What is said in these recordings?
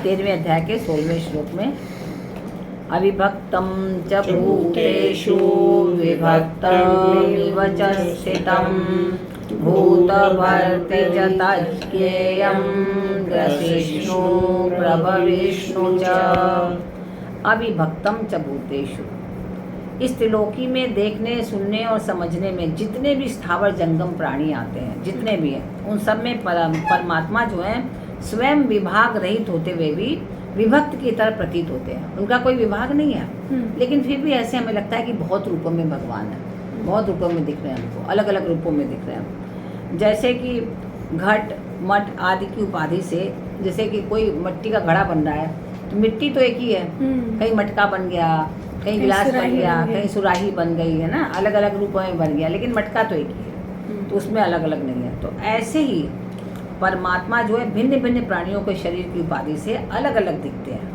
13वें अध्याय के 16वें श्लोक में अविभक्तं च भूतेषु विभक्तमिव च स्थितं भूतभर्तृ च तज्ज्ञेयं ग्रसिष्णु प्रभविष्णु च। अविभक्तं च भूतेषु, इस त्रिलोकी में देखने, सुनने और समझने में जितने भी स्थावर जंगम प्राणी आते हैं, जितने भी हैं, उन सब में परमात्मा जो है स्वयं विभाग रहित होते हुए भी विभक्त की तरह प्रतीत होते हैं। उनका कोई विभाग नहीं है, लेकिन फिर भी ऐसे हमें लगता है कि बहुत रूपों में भगवान है, बहुत रूपों में दिख रहे हैं हमको, अलग अलग रूपों में दिख रहे हैं। जैसे कि घट मठ आदि की उपाधि से, जैसे कि कोई मिट्टी का घड़ा बन रहा है तो मिट्टी तो एक ही है, कहीं मटका बन गया, कहीं गिलास बन गया, कहीं सुराही बन गई है ना, अलग अलग रूपों में बन गया, लेकिन मटका तो एक ही है, तो उसमें अलग अलग नहीं है। तो ऐसे ही परमात्मा जो है भिन्न भिन्न प्राणियों के शरीर की उपाधि से अलग अलग दिखते हैं,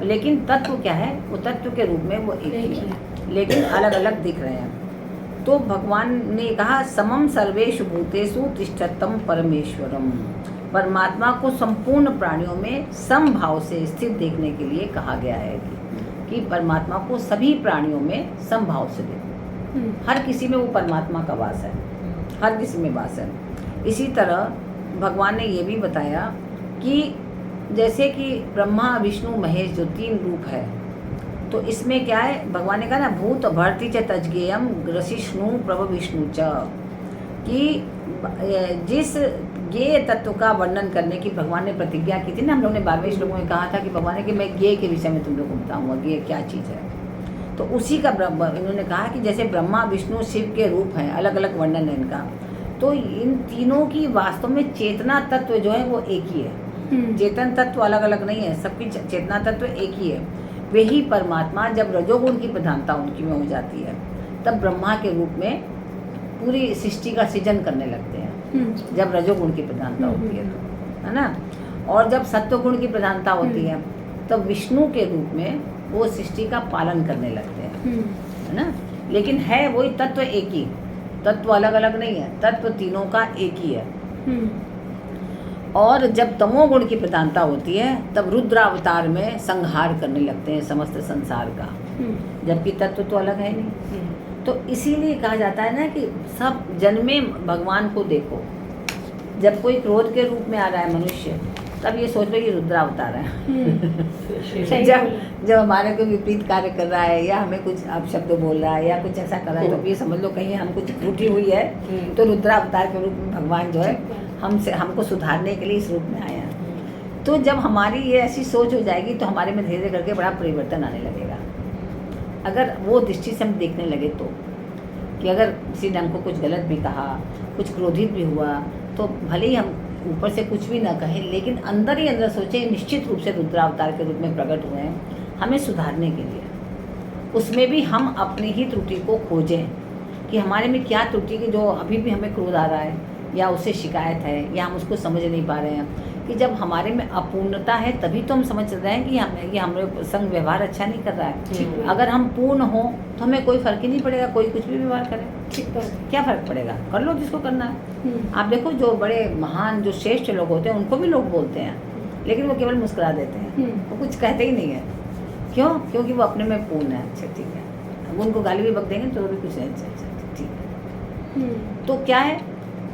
लेकिन तत्व क्या है, वो तत्व के रूप में वो एक ही है, लेकिन अलग अलग दिख रहे हैं। तो भगवान ने कहा समम सर्वेषु भूतेषु तिष्ठतं परमेश्वरम, परमात्मा को संपूर्ण प्राणियों में समभाव से स्थित देखने के लिए कहा गया है कि परमात्मा को सभी प्राणियों में समभाव से देखो। हर किसी में वो परमात्मा का वास है, हर किसी में वास है। इसी तरह भगवान ने ये भी बताया कि जैसे कि ब्रह्मा विष्णु महेश जो 3 रूप है, तो इसमें क्या है, भगवान ने कहा ना भूत भर्तृ च तज्ज्ञेयं ग्रसिष्णु प्रभविष्णु च, कि जिस ज्ञेय तत्व का वर्णन करने की भगवान ने प्रतिज्ञा की थी ना, हम लोग ने 12वें श्लोक में कहा था कि भगवान ने कि मैं ज्ञेय के विषय में तुम लोग को बताऊंगा ज्ञेय क्या चीज़ है। तो उसी का इन्होंने कहा कि जैसे ब्रह्मा विष्णु शिव के रूप हैं, अलग अलग वर्णन है इनका, तो इन तीनों की वास्तव में चेतना तत्व जो है वो एक ही है। चेतन तत्व अलग अलग नहीं है, सबकी चेतना तत्व एक ही है। वही परमात्मा जब रजोगुण की प्रधानता उनकी में हो जाती है, तब ब्रह्मा के रूप में पूरी सृष्टि का सृजन करने लगते हैं, जब रजोगुण की प्रधानता होती है तो, है ना। और जब सत्वगुण की प्रधानता होती है तब विष्णु के रूप में वो सृष्टि का पालन करने लगते हैं, है ना। लेकिन है वही तत्व एक ही, तत्व अलग अलग नहीं है, तत्व तीनों का एक ही है। और जब तमोगुण की प्रधानता होती है तब रुद्रावतार में संहार करने लगते हैं समस्त संसार का, जबकि तत्व तो अलग है नहीं। तो इसीलिए कहा जाता है ना कि सब जन्मे भगवान को देखो। जब कोई क्रोध के रूप में आ रहा है मनुष्य, तब ये सोच लो ये रुद्रावतार है। जब हमारे कोई विपरीत कार्य कर रहा है या हमें कुछ अपशब्द बोल रहा है या कुछ ऐसा कर रहा है, तो ये समझ लो कहीं हम कुछ टूटी हुई है, तो रुद्रावतार के रूप में भगवान जो है हमको सुधारने के लिए इस रूप में आया। तो जब हमारी ये ऐसी सोच हो जाएगी तो हमारे में धीरे करके बड़ा परिवर्तन आने लगेगा। अगर वो दृष्टि से हम देखने लगे तो, कि अगर किसी ने हमको कुछ गलत भी कहा, कुछ क्रोधित भी हुआ, तो भले ही हम ऊपर से कुछ भी ना कहें, लेकिन अंदर ही अंदर सोचें निश्चित रूप से रुद्रावतार के रूप में प्रकट हुए हैं हमें सुधारने के लिए। उसमें भी हम अपनी ही त्रुटि को खोजें कि हमारे में क्या त्रुटि की जो अभी भी हमें क्रोध आ रहा है या उससे शिकायत है या हम उसको समझ नहीं पा रहे हैं। कि जब हमारे में अपूर्णता है तभी तो हम समझ रहे हैं कि ये हमारे संग व्यवहार अच्छा नहीं कर रहा है। अगर हम पूर्ण हो तो हमें कोई फर्क ही नहीं पड़ेगा, कोई कुछ भी व्यवहार करे, क्या फ़र्क पड़ेगा, कर लो जिसको करना है। आप देखो जो बड़े महान जो श्रेष्ठ लोग होते हैं उनको भी लोग बोलते हैं, लेकिन वो केवल मुस्कुरा देते हैं, वो कुछ कहते ही नहीं है। क्यों? क्योंकि वो अपने में पूर्ण है। अच्छा ठीक है, अब उनको गाली भी बक देंगे तो भी कुछ नहीं, अच्छा ठीक है। तो क्या है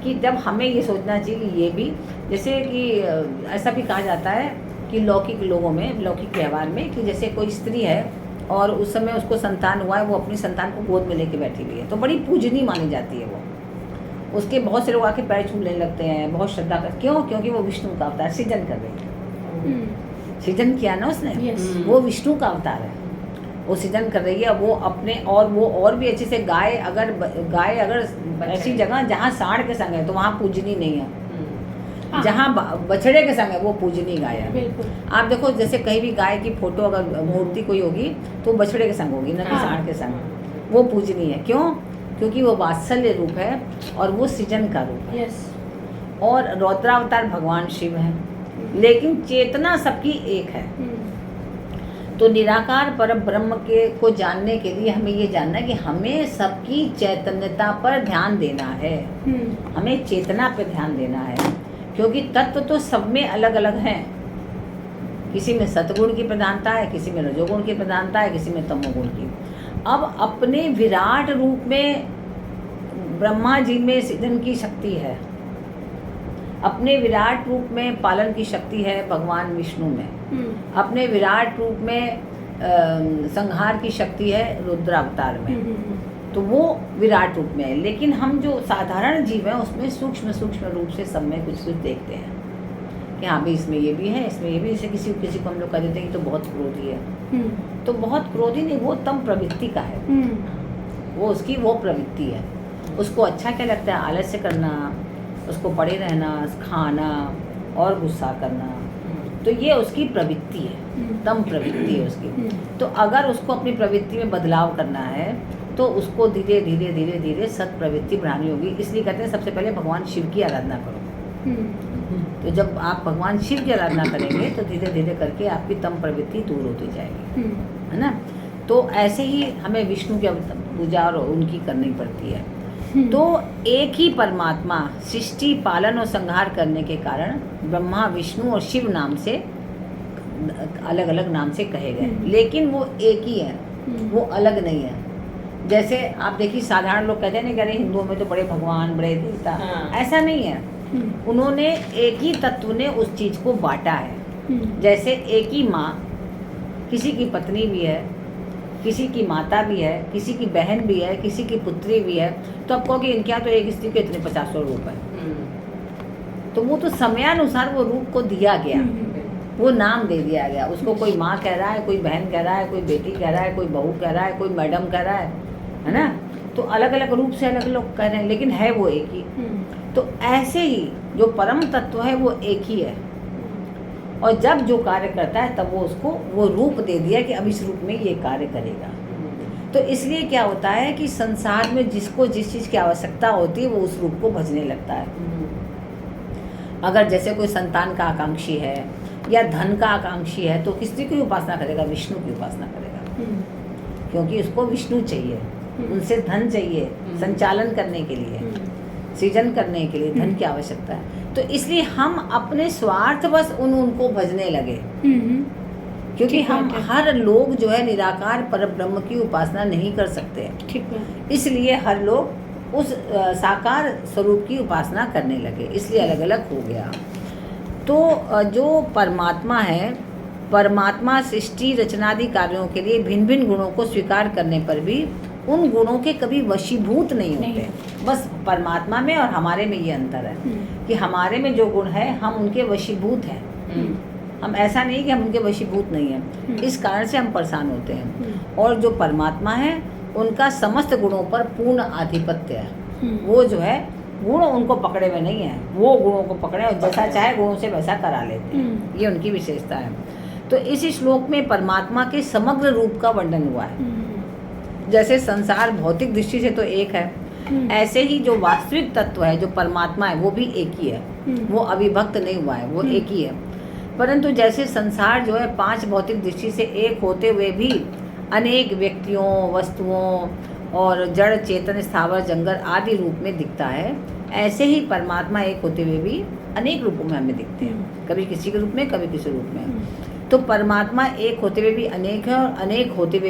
कि जब हमें ये सोचना चाहिए कि ये भी, जैसे कि ऐसा भी कहा जाता है कि लौकिक लोगों में, लौकिक व्यवहार में, कि जैसे कोई स्त्री है और उस समय उसको संतान हुआ है, वो अपनी संतान को गोद में लेके बैठी हुई है, तो बड़ी पूजनीय मानी जाती है वो। उसके बहुत से लोग आके पैर छूने लगते हैं, बहुत श्रद्धा कर। क्यों? क्योंकि वो विष्णु का अवतार सृजन कर रही है, सृजन किया ना उसने, वो विष्णु का अवतार है, वो सृजन कर रही है। वो अपने और वो और भी अच्छे से गाय अगर ऐसी जगह जहाँ सांड के संग है तो वहाँ पूजनी नहीं है, जहाँ बछड़े के संग है वो पूजनी गाय है। आप देखो जैसे कहीं भी गाय की फोटो अगर मूर्ति कोई होगी तो बछड़े के संग होगी, न कि सांड के संग, वो पूजनी है। क्यों? क्योंकि वो वात्सल्य रूप है और वो सृजन का रूप है। और रौद्रावतार भगवान शिव है, लेकिन चेतना सबकी एक है। तो निराकार पर ब्रह्म को जानने के लिए हमें ये जानना है कि हमें सबकी चैतन्यता पर ध्यान देना है, हमें चेतना पर ध्यान देना है, क्योंकि तत्व तो सब में अलग अलग हैं। किसी में सतगुण की प्रधानता है, किसी में रजोगुण की प्रधानता है, किसी में तमोगुण की। अब अपने विराट रूप में ब्रह्मा जी में सृजन की शक्ति है, अपने विराट रूप में पालन की शक्ति है भगवान विष्णु में, अपने विराट रूप में संहार की शक्ति है रुद्रावतार में। तो वो विराट रूप में है, लेकिन हम जो साधारण जीव हैं उसमें सूक्ष्म सूक्ष्म रूप से सब में कुछ कुछ देखते हैं कि हाँ भाई इसमें ये भी है, इसमें ये भी। जैसे किसी को हम लोग कह देते हैं कि तो बहुत क्रोधी है, तो बहुत क्रोधी नहीं, वो तम प्रवृत्ति का है, वो उसकी वो प्रवृत्ति है। उसको अच्छा क्या लगता है? आलस्य करना, उसको पड़े रहना, खाना और गुस्सा करना, तो ये उसकी प्रवृत्ति है, तम प्रवृत्ति है उसकी। तो अगर उसको अपनी प्रवृत्ति में बदलाव करना है तो उसको धीरे धीरे धीरे धीरे सत प्रवृत्ति बढ़ानी होगी। इसलिए कहते हैं सबसे पहले भगवान शिव की आराधना करो। तो जब आप भगवान शिव की आराधना करेंगे तो धीरे धीरे करके आपकी तम प्रवृत्ति दूर होती जाएगी, है ना। तो ऐसे ही हमें विष्णु की पूजा और उनकी करनी पड़ती है। तो एक ही परमात्मा सृष्टि पालन और संहार करने के कारण ब्रह्मा विष्णु और शिव नाम से अलग अलग नाम से कहे गए, लेकिन वो एक ही है, वो अलग नहीं है। जैसे आप देखिए साधारण लोग कहते हैं ना कि अरे हिंदुओं में तो बड़े भगवान बड़े देवता, ऐसा नहीं है। उन्होंने एक ही तत्व ने उस चीज को बांटा है। जैसे एक ही माँ, किसी की पत्नी भी है, किसी की माता भी है, किसी की बहन भी है, किसी की पुत्री भी है, तो आप कहोगे इनके यहाँ तो एक स्त्री के इतने 50 रूप है। तो वो तो समयानुसार वो रूप को दिया गया, वो नाम दे दिया गया उसको। कोई माँ कह रहा है, कोई बहन कह रहा है, कोई बेटी कह रहा है, कोई बहू कह रहा है, कोई मैडम कह रहा है ना। तो अलग अलग रूप से अलग लोग कह रहे हैं, लेकिन है वो एक ही। तो ऐसे ही जो परम तत्व है वो एक ही है, और जब जो कार्य करता है तब वो उसको वो रूप दे दिया कि अब इस रूप में ये कार्य करेगा। तो इसलिए क्या होता है कि संसार में जिसको जिस चीज़ की आवश्यकता होती है वो उस रूप को भजने लगता है। अगर जैसे कोई संतान का आकांक्षी है या धन का आकांक्षी है तो किसकी की उपासना करेगा? विष्णु की उपासना करेगा, क्योंकि उसको विष्णु चाहिए, उनसे धन चाहिए संचालन करने के लिए, सृजन करने के लिए धन की आवश्यकता है। तो इसलिए हम अपने स्वार्थवश उनको भजने लगे, क्योंकि हम हर लोग जो है निराकार परब्रह्म की उपासना नहीं कर सकते, इसलिए हर लोग उस साकार स्वरूप की उपासना करने लगे, इसलिए अलग अलग हो गया। तो जो परमात्मा है, परमात्मा सृष्टि रचनादि कार्यों के लिए भिन्न भिन्न गुणों को स्वीकार करने पर भी उन गुणों के कभी वशीभूत नहीं होते। बस परमात्मा में और हमारे में ये अंतर है कि हमारे में जो गुण है हम उनके वशीभूत हैं, हम ऐसा नहीं कि हम उनके वशीभूत नहीं हैं। इस कारण से हम परेशान होते हैं। और जो परमात्मा है उनका समस्त गुणों पर पूर्ण आधिपत्य है। वो जो है गुण उनको पकड़े हुए नहीं है, वो गुणों को पकड़े और जैसा चाहे गुणों से वैसा करा लेते हैं, ये उनकी विशेषता है। तो इस श्लोक में परमात्मा के समग्र रूप का वर्णन हुआ है। जैसे संसार भौतिक दृष्टि से तो एक है, ऐसे ही जो वास्तविक तत्व है जो परमात्मा है वो भी एक ही है, वो अविभक्त नहीं हुआ है, वो एक ही है। परंतु जैसे संसार जो है 5 भौतिक दृष्टि से एक होते हुए भी अनेक व्यक्तियों, वस्तुओं और जड़ चेतन स्थावर जंगल आदि रूप में दिखता है, ऐसे ही परमात्मा एक होते हुए भी अनेक रूपों में हमें दिखते हैं, कभी किसी के रूप में, कभी किसी रूप में। तो परमात्मा एक होते हुए भी अनेक है और अनेक होते हुए